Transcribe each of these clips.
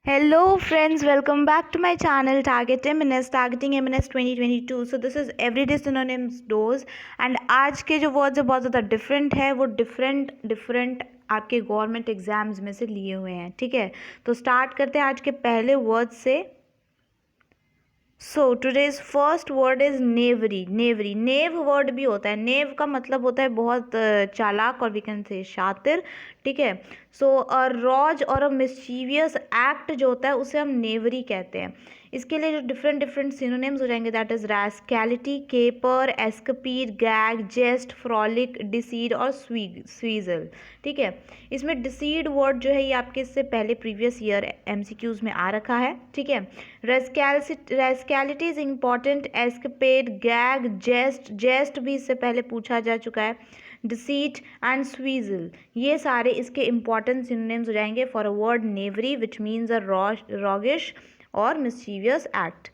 Hello friends, welcome back to my channel Target MNS Targeting MNS 2022. So this is everyday synonyms dose and आज के जो words है बहुत ज़्यादा different है, वो डिफरेंट आपके गवर्नमेंट एग्जाम्स में से लिए हुए हैं. ठीक है, तो स्टार्ट करते हैं आज के पहले वर्ड से. So today's first word is नेवरी. नेव वर्ड भी होता है. नेव का मतलब होता है बहुत चालाक और वी कैन से शातिर. ठीक है, सो अ रॉज और अ मिस्चीवियस एक्ट जो होता है उसे हम नेवरी कहते हैं. इसके लिए जो डिफरेंट सिनोनिम्स हो जाएंगे that is rascality, caper, escapade, gag, jest, frolic, deceit और स्वीजल. ठीक है, इसमें डिसीड वर्ड जो है ये आपके इससे पहले प्रीवियस ईयर एमसीक्यूज में आ रखा है. ठीक है, रैस्कैलिटी इज इम्पॉर्टेंट, एस्कपेड, गैग, जेस्ट भी इससे पहले पूछा जा चुका है, डिसीट एंड स्वीजल ये सारे इसके इंपॉर्टेंट सिनोनिम्स हो जाएंगे for a word knavery which means a roguish और मिस्चीवियस एक्ट.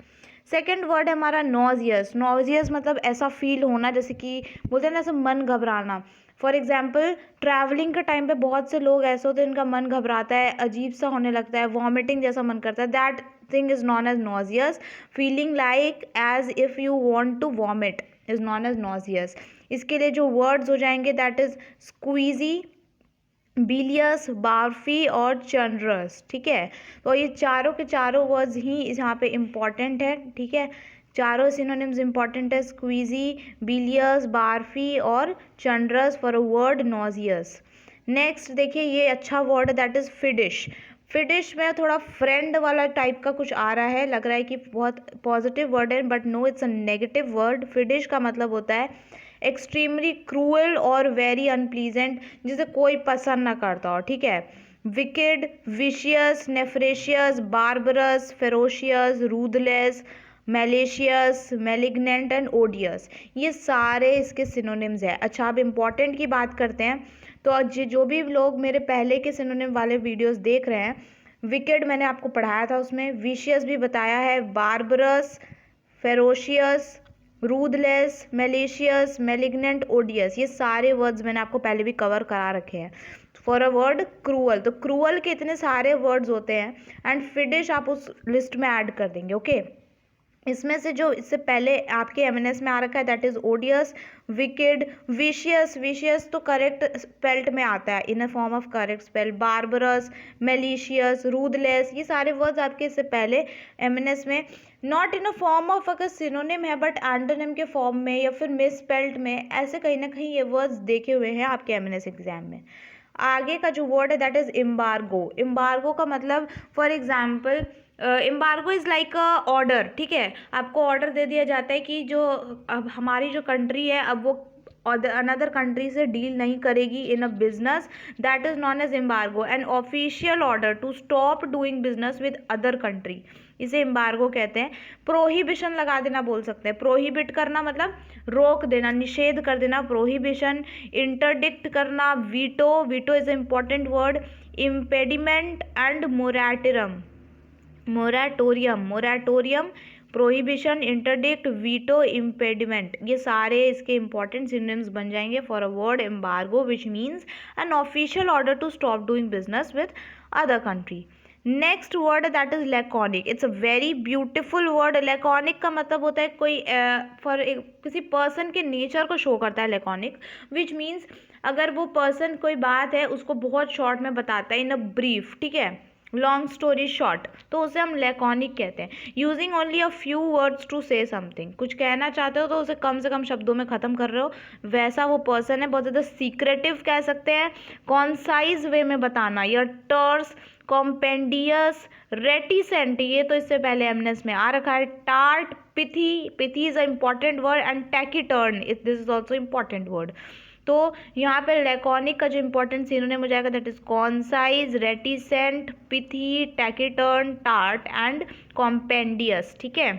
सेकेंड वर्ड है हमारा नॉजियस. नॉजियस मतलब ऐसा फील होना जैसे कि बोलते हैं ना ऐसा मन घबराना. फॉर एग्जाम्पल ट्रैवलिंग के टाइम पे बहुत से लोग ऐसे होते हैं इनका मन घबराता है, अजीब सा होने लगता है, वॉमिटिंग जैसा मन करता है. That thing is known as nauseous. Feeling like as if you want to vomit is known as nauseous. इसके लिए जो वर्ड्स हो जाएंगे that is queasy, bilious, barfy और चंड्रस. ठीक है, तो ये चारों के चारों वर्ड्स ही यहाँ पे इम्पॉर्टेंट है. ठीक है, चारों सिनोनिम्स इम्पॉर्टेंट है, स्क्वीजी, बिलियस, बार्फी और चंड्रस for a word nauseous. Next देखिए ये अच्छा वर्ड है दैट इज फिडिश. फिडिश में थोड़ा फ्रेंड वाला टाइप का कुछ आ रहा है, लग रहा है कि बहुत पॉजिटिव वर्ड है but no it's a negative word. Fiendish का मतलब होता है एक्सट्रीमली क्रूअल और वेरी अनप्लीजेंट, जिसे कोई पसंद ना करता हो. ठीक है, wicked, vicious, nefarious, barbarous, ferocious, ruthless, malicious, malignant and odious ये सारे इसके सिनोनिम्स हैं. अच्छा, अब इम्पॉर्टेंट की बात करते हैं. तो आज जो भी लोग मेरे पहले के सिनोनिम वाले वीडियोस देख रहे हैं, विकेड मैंने आपको पढ़ाया था, उसमें विशियस भी बताया है, barbarous, ferocious, ruthless, malicious, malignant, odious ये सारे वर्ड्स मैंने आपको पहले भी कवर करा रखे हैं. फॉर अ वर्ड क्रूअल, तो क्रूअल के इतने सारे वर्ड्स होते हैं एंड फिडिश आप उस लिस्ट में ऐड कर देंगे. ओके, इसमें से जो इससे पहले आपके एमएनएस में आ रखा है that is odious, wicked, vicious. Vicious तो करेक्ट स्पेल्ट में आता है, in a form of correct spell. Barbarous, malicious, ruthless ये सारे वर्ड्स आपके इससे पहले एमएनएस में not in a form of अगर सिनोनिम है बट एंटोनिम के फॉर्म में या फिर मिस स्पेल्ट में ऐसे कहीं ना कहीं ये वर्ड्स देखे हुए हैं आपके एमएनएस एग्जाम में. आगे का जो वर्ड है दैट इज एम्बार्गो. एम्बार्गो का मतलब for example embargo is like a order. ठीक है, आपको ऑर्डर दे दिया जाता है कि जो अब हमारी जो कंट्री है अब वो अनदर कंट्री से डील नहीं करेगी in a business. That is known as embargo. An official order to stop doing business with other country इसे एम्बार्गो कहते हैं. प्रोहिबिशन लगा देना बोल सकते हैं. प्रोहिबिट करना मतलब रोक देना, निषेध कर देना, प्रोहिबिशन. इंटरडिक्ट करना, veto. Veto is a important word. Impediment and moratorium. Moratorium, prohibition, interdict, veto, impediment ये सारे इसके इंपॉर्टेंट सिनोनिम्स बन जाएंगे for a word embargo which means an official order to stop doing business with other country. Next word that is laconic. It's a very beautiful word. Laconic का मतलब होता है कोई फॉर किसी पर्सन के nature को शो करता है लैकॉनिक, विच मीन्स अगर वो पर्सन कोई बात है उसको बहुत शॉर्ट में बताता है इन अ ब्रीफ. ठीक है, लॉन्ग स्टोरी शॉर्ट, तो उसे हम लैकॉनिक कहते हैं. Using only a few words to say something, कुछ कहना चाहते हो तो उसे कम से कम शब्दों में ख़त्म कर रहे हो, वैसा वो पर्सन है. बहुत ज़्यादा सीक्रेटिव कह सकते हैं. कॉन्साइज वे में बताना, या टर्स, कॉम्पेंडियस, रेटिसेंट ये तो इससे पहले एमनेस में आ रखा है. Tart, pithy is a important word and taciturn this is also important word. तो यहाँ पे लैकॉनिक का जो इंपॉर्टेंट सिनोनिम हो जाएगा that is concise, reticent, pithy, taciturn, tart and compendious. ठीक है,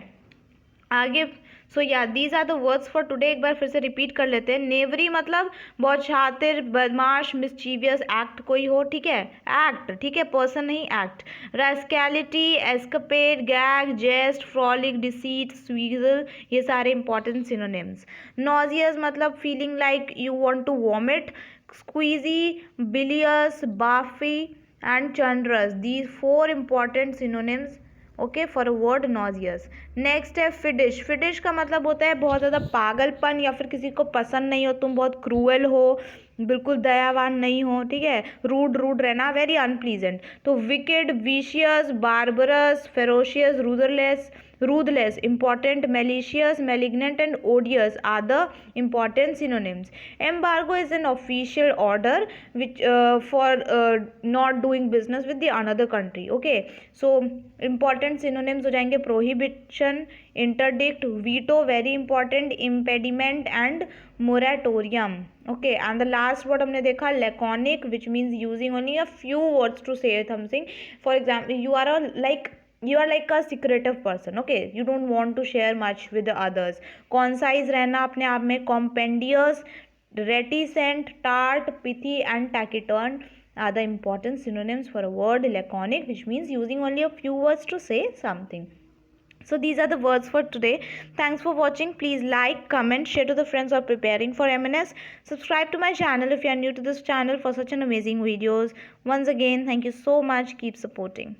आगे so yeah these are the words for today. एक बार फिर से रिपीट कर लेते हैं. नेवरी मतलब बहुत शातिर, बदमाश, मिस्चीवियस एक्ट कोई हो. ठीक है, एक्ट. ठीक है, पर्सन नहीं, act. Rascality, escapade, gag, jest, frolic, deceit, swizzle ये सारे इंपॉर्टेंट सिनोनिम्स. नॉजियस मतलब feeling like you want to vomit. Queasy, bilious, बाफी, and chundrous. These four important synonyms okay for a word nauseous. Next है fiendish. फिडिश का मतलब होता है बहुत ज़्यादा पागलपन या फिर किसी को पसंद नहीं हो, तुम बहुत क्रूअल हो, बिल्कुल दयावान नहीं हो, ठीक है, रूड रूड रहना, वेरी अनप्लीजेंट. तो wicked, vicious, बार्बरस, ferocious, ruthless, important, malicious, malignant, and odious are the important synonyms. Embargo is an official order which for not doing business with the another country. Okay, so important synonyms हो जाएंगे prohibition, interdict, veto, very important, impediment and moratorium. Okay, and the last word हमने देखा laconic, which means using only a few words to say something. For example, you are like a secretive person. Okay, you don't want to share much with the others. Concise रहना अपने आप में. Compendious, reticent, tart, pithy and taciturn are the important synonyms for a word laconic, which means using only a few words to say something. So these are the words for today. Thanks for watching. Please like, comment, share to the friends who are preparing for MNS. Subscribe to my channel if you are new to this channel for such an amazing videos. Once again, thank you so much. Keep supporting.